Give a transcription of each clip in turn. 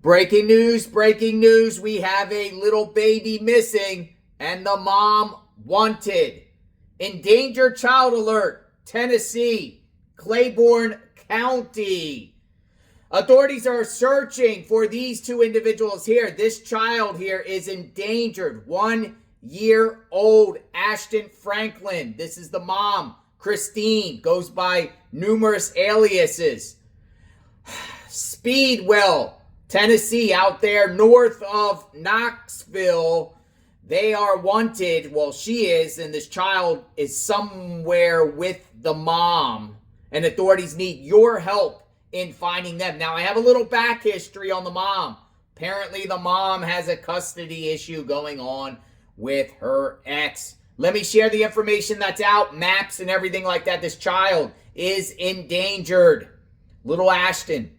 Breaking news. We have a little baby missing and the mom wanted. Endangered child alert, Tennessee, Claiborne County. Authorities are searching for these two individuals here. This child here is endangered, 1 year old, Ashton Franklin. This is the mom, Christine, goes by numerous aliases. Speedwell, Tennessee, out there north of Knoxville. They are wanted. Well, she is, and this child is somewhere with the mom. And authorities need your help in finding them. Now, I have a little back history on the mom. Apparently, the mom has a custody issue going on with her ex. Let me share the information that's out, maps and everything like that. This child is endangered. Little Ashton.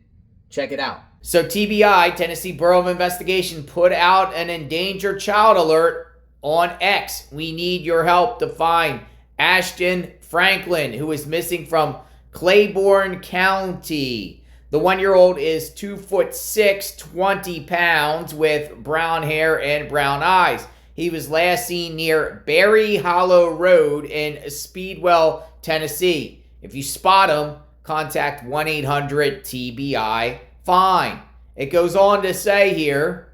Check it out. So TBI, Tennessee Bureau of Investigation, put out an endangered child alert on X. We need your help to find Ashton Franklin, who is missing from Claiborne County. The 1 year old is 2'6", 20 pounds with brown hair and brown eyes. He was last seen near Berry Hollow Road in Speedwell, Tennessee. If you spot him, contact 1-800-TBI-FIND. It goes on to say here,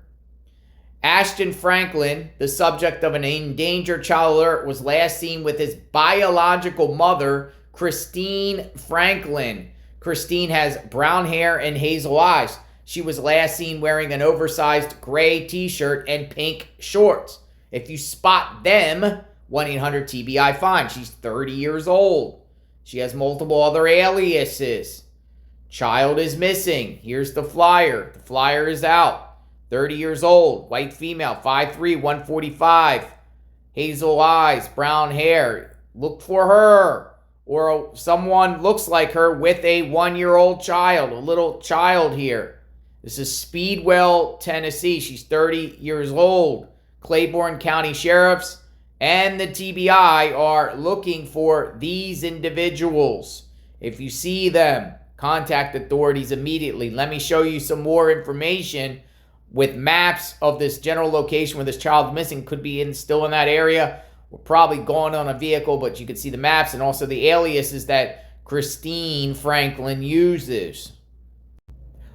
Ashton Franklin, the subject of an endangered child alert, was last seen with his biological mother, Christine Franklin. Christine has brown hair and hazel eyes. She was last seen wearing an oversized gray t-shirt and pink shorts. If you spot them, 1-800-TBI-FIND. She's 30 years old. She has multiple other aliases. Child is missing. Here's the flyer. The flyer is out. 30 years old. White female. 5'3", 145. Hazel eyes. Brown hair. Look for her. Or someone looks like her with a 1 year old child. A little child here. This is Speedwell, Tennessee. She's 30 years old. Claiborne County Sheriffs and the TBI are looking for these individuals. If you see them, contact authorities immediately. Let me show you some more information with maps of this general location where this child's missing. Could be still in that area. We're probably going on a vehicle, but you can see the maps and also the aliases that Christine Franklin uses.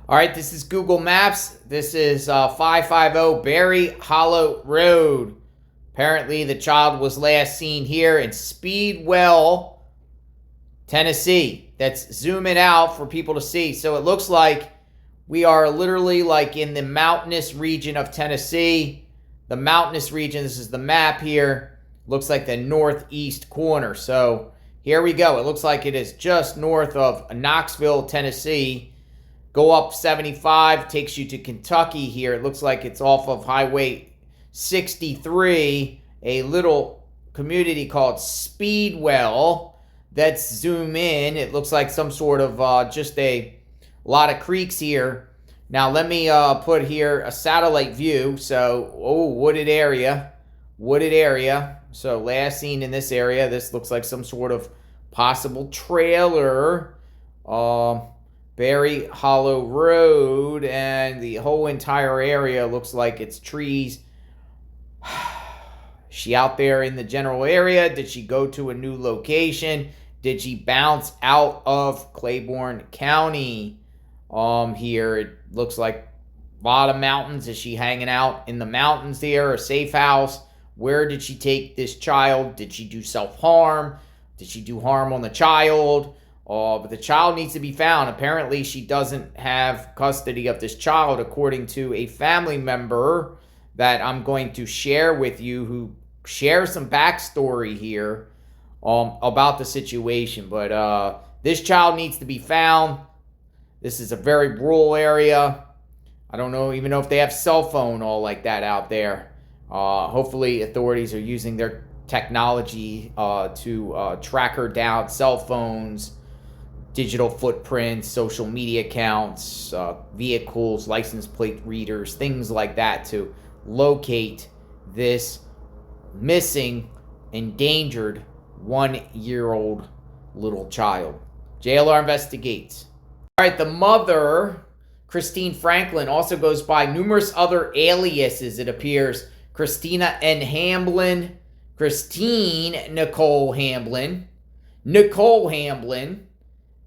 All right, this is Google Maps. This is 550 Berry Hollow Road. Apparently, the child was last seen here in Speedwell, Tennessee. That's zooming out for people to see. So it looks like we are literally like in the mountainous region of Tennessee. The mountainous region, this is the map here. Looks like the northeast corner. So here we go. It looks like it is just north of Knoxville, Tennessee. Go up 75, takes you to Kentucky here. It looks like it's off of Highway 63, a little community called Speedwell. Let's zoom in. It looks like some sort of just a lot of creeks here. Now let me put here a satellite view. So, wooded area. Wooded area. So last seen in this area. This looks like some sort of possible trailer. Berry Hollow Road, and the whole entire area looks like it's trees. She out there in the general area? Did she go to a new location? Did she bounce out of Claiborne County? Here it looks like a lot of mountains. Is she hanging out in the mountains there? A safe house? Where did she take this child? Did she do self-harm? Did she do harm on the child? But the child needs to be found. Apparently, she doesn't have custody of this child, according to a family member that I'm going to share with you, who shares some backstory here about the situation. But this child needs to be found. This is a very rural area. I don't even know if they have cell phone all like that out there. Hopefully, authorities are using their technology to track her down, cell phones, digital footprints, social media accounts, vehicles, license plate readers, things like that to locate this missing, endangered 1 year old little child. JLR investigates. All right, the mother Christine Franklin also goes by numerous other aliases, it appears. Christina N. Hamblin, Christine Nicole Hamblin, Nicole Hamblin,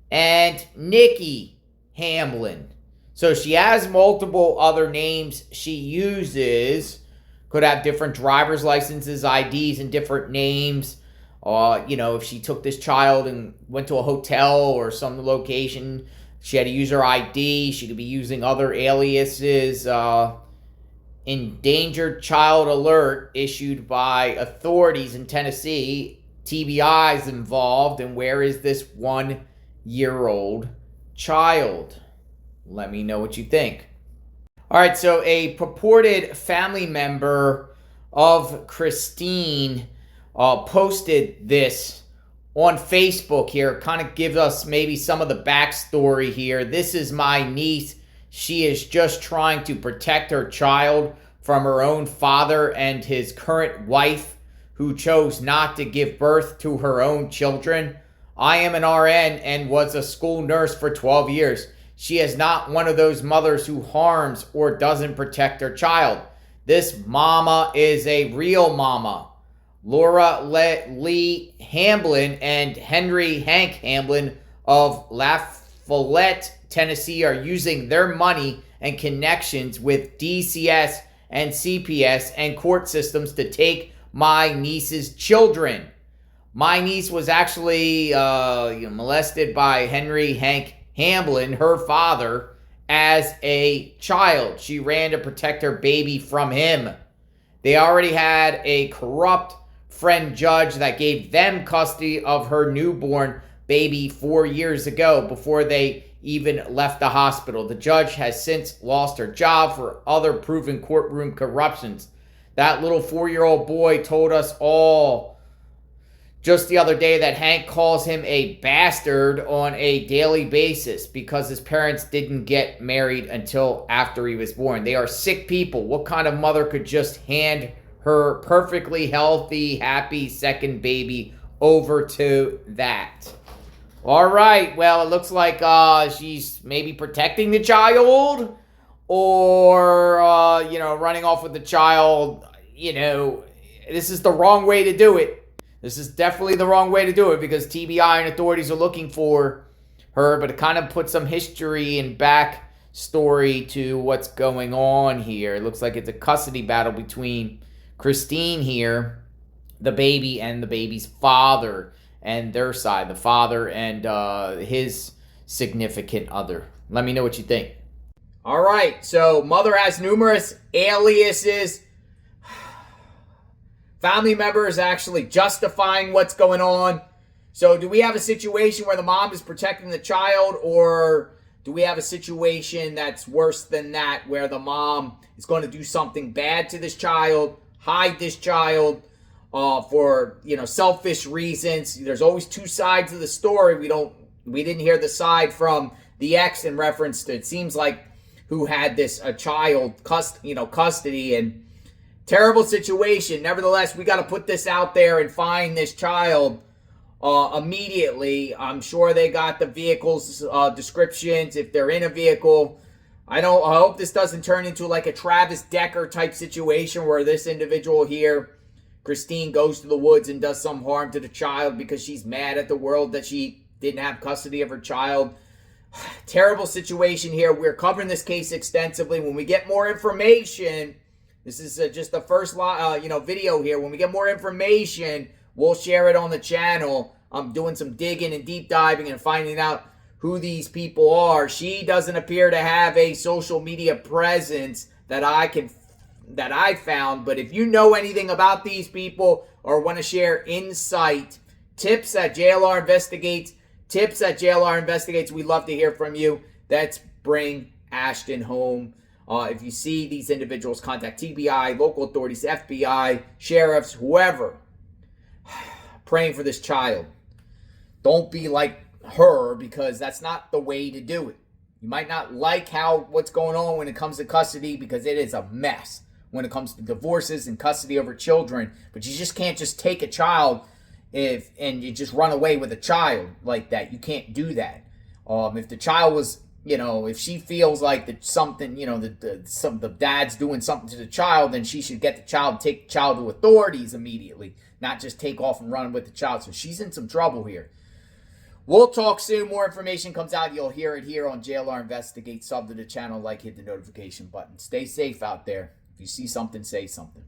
and Nikki Hamblin. So she has multiple other names she uses. Could have different driver's licenses, IDs, and different names. If she took this child and went to a hotel or some location, she had to use her ID. She could be using other aliases. Endangered child alert issued by authorities in Tennessee. TBI is involved. And where is this 1-year-old child? Let me know what you think. All right, so a purported family member of Christine posted this on Facebook here. Kind of give us maybe some of the backstory here. This is my niece. She is just trying to protect her child from her own father and his current wife, who chose not to give birth to her own children. I am an RN and was a school nurse for 12 years. She is not one of those mothers who harms or doesn't protect her child. This mama is a real mama. Laura Lee Hamblin and Henry Hank Hamblin of Lafayette, Tennessee are using their money and connections with DCS and CPS and court systems to take my niece's children. My niece was actually molested by Henry Hank Hamblin, her father, as a child. She ran to protect her baby from him. They already had a corrupt friend judge that gave them custody of her newborn baby 4 years ago before they even left the hospital. The judge has since lost her job for other proven courtroom corruptions. That little 4-year-old boy told us all just the other day that Hank calls him a bastard on a daily basis because his parents didn't get married until after he was born. They are sick people. What kind of mother could just hand her perfectly healthy, happy second baby over to that? All right, well, it looks like she's maybe protecting the child or, running off with the child. This is the wrong way to do it. This is definitely the wrong way to do it because TBI and authorities are looking for her, but it kind of puts some history and backstory to what's going on here. It looks like it's a custody battle between Christine here, the baby, and the baby's father and their side, the father and his significant other. Let me know what you think. All right, so mother has numerous aliases. Family members actually justifying what's going on. So do we have a situation where the mom is protecting the child, or do we have a situation that's worse than that where the mom is going to do something bad to this child, hide this child for selfish reasons? There's always two sides of the story. We didn't hear the side from the ex in reference to, it seems like, who had this child custody, and terrible situation. Nevertheless, we got to put this out there and find this child immediately. I'm sure they got the vehicle's descriptions if they're in a vehicle. I hope this doesn't turn into like a Travis Decker type situation where this individual here, Christine, goes to the woods and does some harm to the child because she's mad at the world that she didn't have custody of her child. Terrible situation here. We're covering this case extensively. When we get more information, this is just the first video here. When we get more information, we'll share it on the channel. I'm doing some digging and deep diving and finding out who these people are. She doesn't appear to have a social media presence that I found. But if you know anything about these people or want to share insight, tips at JLR Investigates, we'd love to hear from you. Let's bring Ashton home. If you see these individuals, contact TBI, local authorities, FBI, sheriffs, whoever. Praying for this child. Don't be like her, because that's not the way to do it. You might not like what's going on when it comes to custody, because it is a mess when it comes to divorces and custody over children. But you just can't just take a child and you just run away with a child like that. You can't do that. If the child was You know, if she feels like that something, you know, the dad's doing something to the child, then she should get the child, take the child to authorities immediately, not just take off and run with the child. So she's in some trouble here. We'll talk soon. More information comes out. You'll hear it here on JLR Investigate. Sub to the channel, like, hit the notification button. Stay safe out there. If you see something, say something.